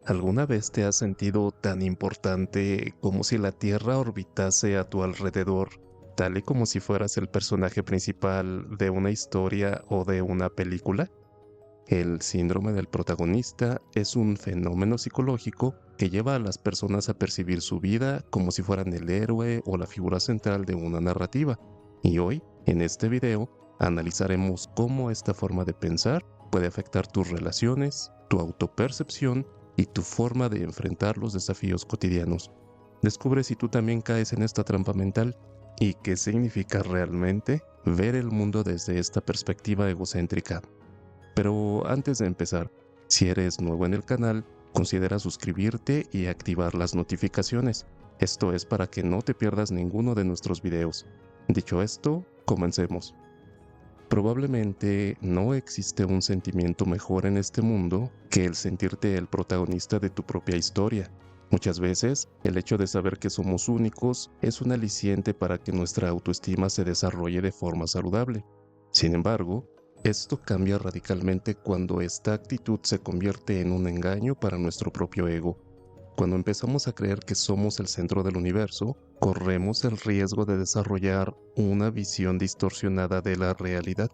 ¿Alguna vez te has sentido tan importante como si la Tierra orbitase a tu alrededor, tal y como si fueras el personaje principal de una historia o de una película? El síndrome del protagonista es un fenómeno psicológico que lleva a las personas a percibir su vida como si fueran el héroe o la figura central de una narrativa. Y hoy, en este video, analizaremos cómo esta forma de pensar puede afectar tus relaciones, tu autopercepción y tu forma de enfrentar los desafíos cotidianos. Descubre si tú también caes en esta trampa mental y qué significa realmente ver el mundo desde esta perspectiva egocéntrica. Pero antes de empezar, si eres nuevo en el canal, considera suscribirte y activar las notificaciones. Esto es para que no te pierdas ninguno de nuestros videos. Dicho esto, comencemos. Probablemente no existe un sentimiento mejor en este mundo que el sentirte el protagonista de tu propia historia. Muchas veces, el hecho de saber que somos únicos es un aliciente para que nuestra autoestima se desarrolle de forma saludable. Sin embargo, esto cambia radicalmente cuando esta actitud se convierte en un engaño para nuestro propio ego. Cuando empezamos a creer que somos el centro del universo, corremos el riesgo de desarrollar una visión distorsionada de la realidad.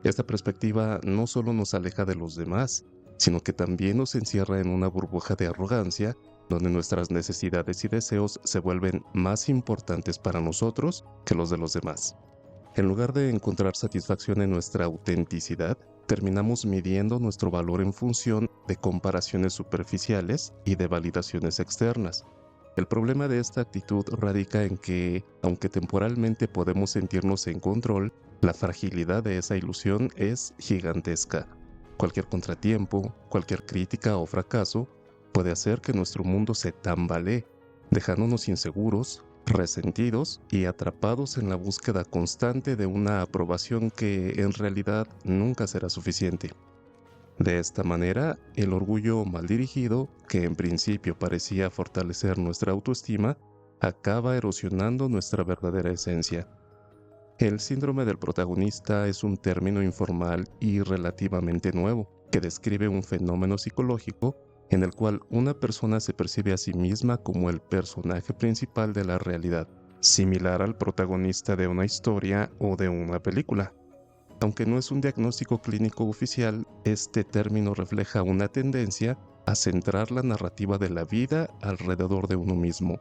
Esta perspectiva no solo nos aleja de los demás, sino que también nos encierra en una burbuja de arrogancia donde nuestras necesidades y deseos se vuelven más importantes para nosotros que los de los demás. En lugar de encontrar satisfacción en nuestra autenticidad, terminamos midiendo nuestro valor en función de comparaciones superficiales y de validaciones externas. El problema de esta actitud radica en que, aunque temporalmente podemos sentirnos en control, la fragilidad de esa ilusión es gigantesca. Cualquier contratiempo, cualquier crítica o fracaso puede hacer que nuestro mundo se tambalee, dejándonos inseguros, resentidos y atrapados en la búsqueda constante de una aprobación que en realidad nunca será suficiente. De esta manera, el orgullo mal dirigido, que en principio parecía fortalecer nuestra autoestima, acaba erosionando nuestra verdadera esencia. El síndrome del protagonista es un término informal y relativamente nuevo, que describe un fenómeno psicológico en el cual una persona se percibe a sí misma como el personaje principal de la realidad, similar al protagonista de una historia o de una película. Aunque no es un diagnóstico clínico oficial, este término refleja una tendencia a centrar la narrativa de la vida alrededor de uno mismo,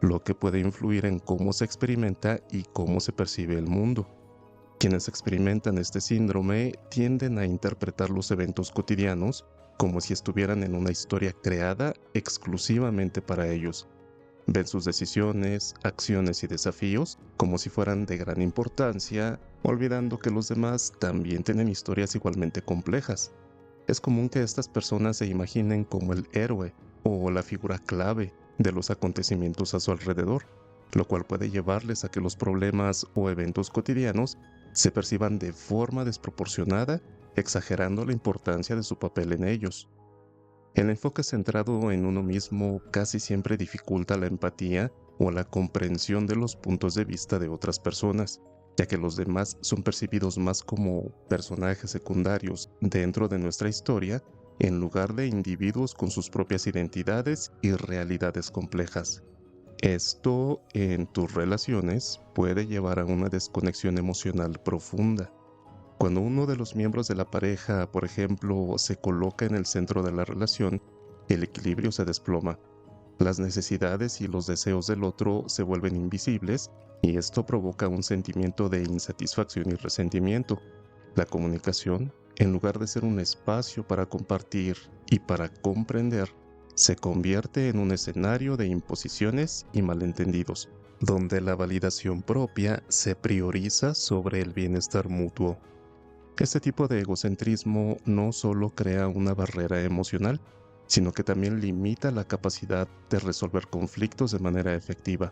lo que puede influir en cómo se experimenta y cómo se percibe el mundo. Quienes experimentan este síndrome tienden a interpretar los eventos cotidianos como si estuvieran en una historia creada exclusivamente para ellos. Ven sus decisiones, acciones y desafíos como si fueran de gran importancia, olvidando que los demás también tienen historias igualmente complejas. Es común que estas personas se imaginen como el héroe o la figura clave de los acontecimientos a su alrededor, lo cual puede llevarles a que los problemas o eventos cotidianos se perciban de forma desproporcionada, exagerando la importancia de su papel en ellos. El enfoque centrado en uno mismo casi siempre dificulta la empatía o la comprensión de los puntos de vista de otras personas, ya que los demás son percibidos más como personajes secundarios dentro de nuestra historia, en lugar de individuos con sus propias identidades y realidades complejas. Esto en tus relaciones puede llevar a una desconexión emocional profunda. Cuando uno de los miembros de la pareja, por ejemplo, se coloca en el centro de la relación, el equilibrio se desploma. Las necesidades y los deseos del otro se vuelven invisibles y esto provoca un sentimiento de insatisfacción y resentimiento. La comunicación, en lugar de ser un espacio para compartir y para comprender, se convierte en un escenario de imposiciones y malentendidos, donde la validación propia se prioriza sobre el bienestar mutuo. Este tipo de egocentrismo no solo crea una barrera emocional, sino que también limita la capacidad de resolver conflictos de manera efectiva.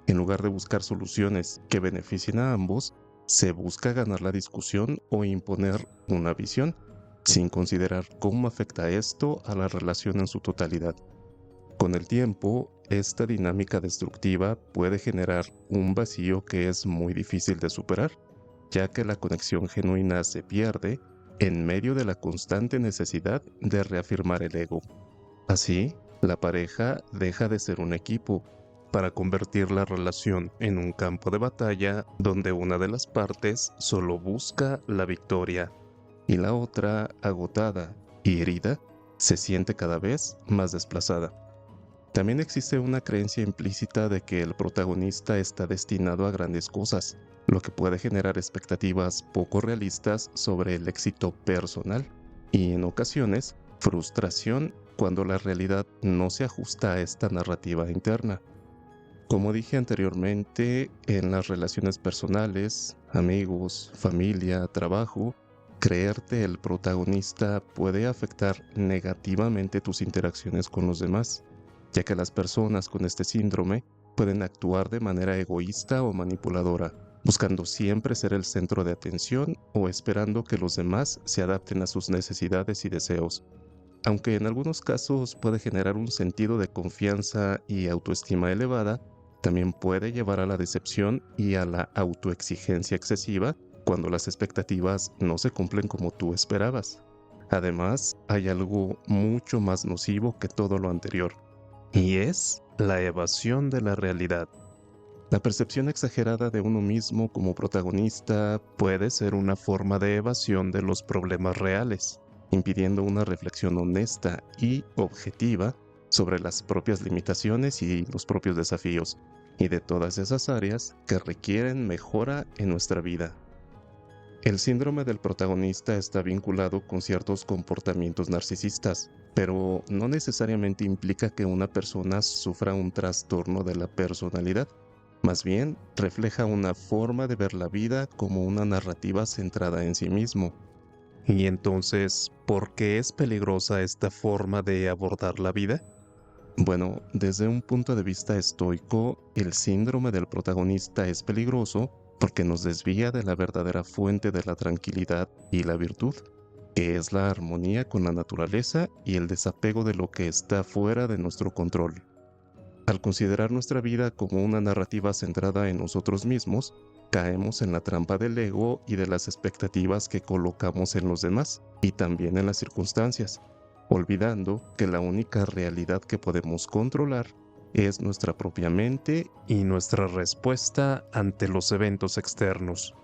En lugar de buscar soluciones que beneficien a ambos, se busca ganar la discusión o imponer una visión, sin considerar cómo afecta esto a la relación en su totalidad. Con el tiempo, esta dinámica destructiva puede generar un vacío que es muy difícil de superar, ya que la conexión genuina se pierde en medio de la constante necesidad de reafirmar el ego. Así, la pareja deja de ser un equipo para convertir la relación en un campo de batalla donde una de las partes solo busca la victoria y la otra, agotada y herida, se siente cada vez más desplazada. También existe una creencia implícita de que el protagonista está destinado a grandes cosas, lo que puede generar expectativas poco realistas sobre el éxito personal y, en ocasiones, frustración cuando la realidad no se ajusta a esta narrativa interna. Como dije anteriormente, en las relaciones personales, amigos, familia, trabajo, creerte el protagonista puede afectar negativamente tus interacciones con los demás, ya que las personas con este síndrome pueden actuar de manera egoísta o manipuladora, buscando siempre ser el centro de atención o esperando que los demás se adapten a sus necesidades y deseos. Aunque en algunos casos puede generar un sentido de confianza y autoestima elevada, también puede llevar a la decepción y a la autoexigencia excesiva cuando las expectativas no se cumplen como tú esperabas. Además, hay algo mucho más nocivo que todo lo anterior, y es la evasión de la realidad. La percepción exagerada de uno mismo como protagonista puede ser una forma de evasión de los problemas reales, impidiendo una reflexión honesta y objetiva sobre las propias limitaciones y los propios desafíos, y de todas esas áreas que requieren mejora en nuestra vida. El síndrome del protagonista está vinculado con ciertos comportamientos narcisistas, pero no necesariamente implica que una persona sufra un trastorno de la personalidad. Más bien, refleja una forma de ver la vida como una narrativa centrada en sí mismo. Y entonces, ¿por qué es peligrosa esta forma de abordar la vida? Bueno, desde un punto de vista estoico, el síndrome del protagonista es peligroso porque nos desvía de la verdadera fuente de la tranquilidad y la virtud, que es la armonía con la naturaleza y el desapego de lo que está fuera de nuestro control. Al considerar nuestra vida como una narrativa centrada en nosotros mismos, caemos en la trampa del ego y de las expectativas que colocamos en los demás y también en las circunstancias, olvidando que la única realidad que podemos controlar es nuestra propia mente y nuestra respuesta ante los eventos externos.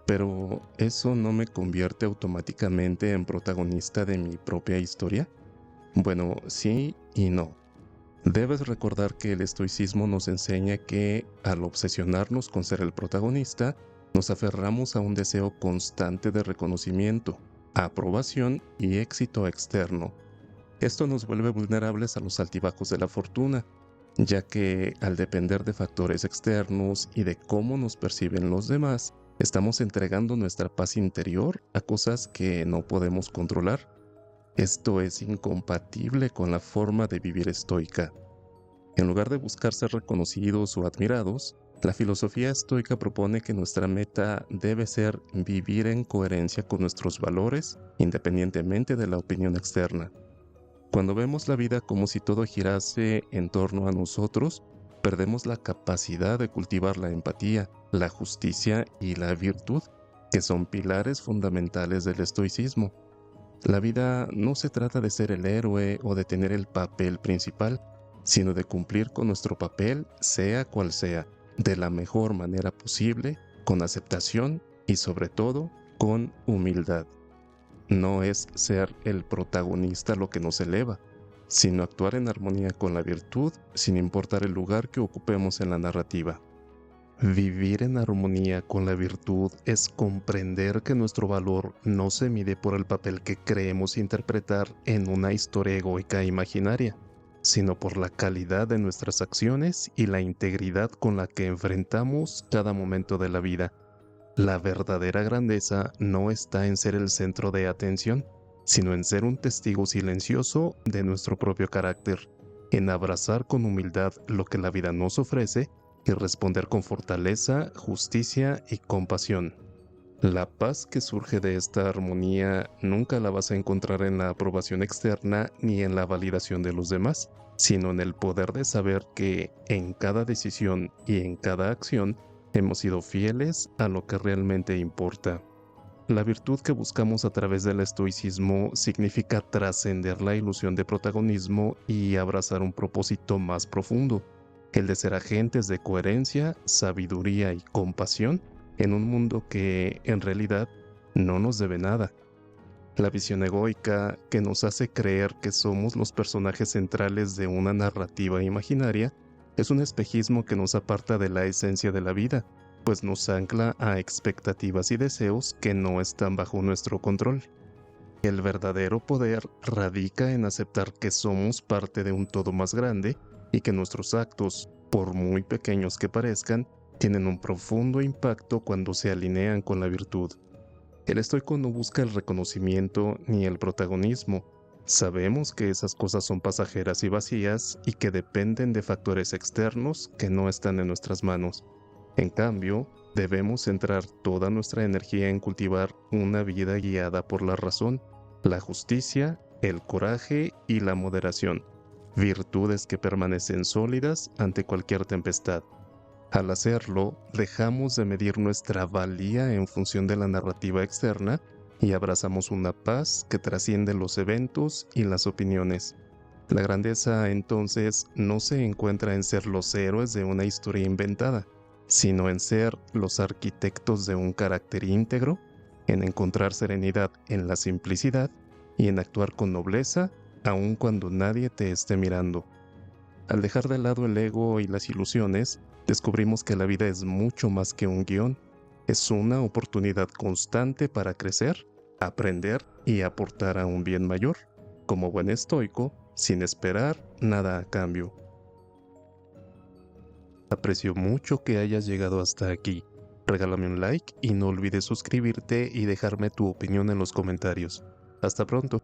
Pero ¿eso no me convierte automáticamente en protagonista de mi propia historia? Bueno, sí y no. Debes recordar que el estoicismo nos enseña que, al obsesionarnos con ser el protagonista, nos aferramos a un deseo constante de reconocimiento, aprobación y éxito externo. Esto nos vuelve vulnerables a los altibajos de la fortuna, ya que al depender de factores externos y de cómo nos perciben los demás, estamos entregando nuestra paz interior a cosas que no podemos controlar. Esto es incompatible con la forma de vivir estoica. En lugar de buscar ser reconocidos o admirados, la filosofía estoica propone que nuestra meta debe ser vivir en coherencia con nuestros valores, independientemente de la opinión externa. Cuando vemos la vida como si todo girase en torno a nosotros, perdemos la capacidad de cultivar la empatía, la justicia y la virtud, que son pilares fundamentales del estoicismo. La vida no se trata de ser el héroe o de tener el papel principal, sino de cumplir con nuestro papel, sea cual sea, de la mejor manera posible, con aceptación y sobre todo con humildad. No es ser el protagonista lo que nos eleva, sino actuar en armonía con la virtud sin importar el lugar que ocupemos en la narrativa. Vivir en armonía con la virtud es comprender que nuestro valor no se mide por el papel que creemos interpretar en una historia egoica e imaginaria, sino por la calidad de nuestras acciones y la integridad con la que enfrentamos cada momento de la vida. La verdadera grandeza no está en ser el centro de atención, sino en ser un testigo silencioso de nuestro propio carácter, en abrazar con humildad lo que la vida nos ofrece y responder con fortaleza, justicia y compasión. La paz que surge de esta armonía nunca la vas a encontrar en la aprobación externa ni en la validación de los demás, sino en el poder de saber que en cada decisión y en cada acción hemos sido fieles a lo que realmente importa. La virtud que buscamos a través del estoicismo significa trascender la ilusión de protagonismo y abrazar un propósito más profundo, el de ser agentes de coherencia, sabiduría y compasión en un mundo que, en realidad, no nos debe nada. La visión egoica que nos hace creer que somos los personajes centrales de una narrativa imaginaria es un espejismo que nos aparta de la esencia de la vida, pues nos ancla a expectativas y deseos que no están bajo nuestro control. El verdadero poder radica en aceptar que somos parte de un todo más grande y que nuestros actos, por muy pequeños que parezcan, tienen un profundo impacto cuando se alinean con la virtud. El estoico no busca el reconocimiento ni el protagonismo. Sabemos que esas cosas son pasajeras y vacías y que dependen de factores externos que no están en nuestras manos. En cambio, debemos centrar toda nuestra energía en cultivar una vida guiada por la razón, la justicia, el coraje y la moderación, virtudes que permanecen sólidas ante cualquier tempestad. Al hacerlo, dejamos de medir nuestra valía en función de la narrativa externa y abrazamos una paz que trasciende los eventos y las opiniones. La grandeza, entonces, no se encuentra en ser los héroes de una historia inventada, sino en ser los arquitectos de un carácter íntegro, en encontrar serenidad en la simplicidad y en actuar con nobleza aun cuando nadie te esté mirando. Al dejar de lado el ego y las ilusiones, descubrimos que la vida es mucho más que un guión. Es una oportunidad constante para crecer, aprender y aportar a un bien mayor, como buen estoico, sin esperar nada a cambio. Aprecio mucho que hayas llegado hasta aquí. Regálame un like y no olvides suscribirte y dejarme tu opinión en los comentarios. Hasta pronto.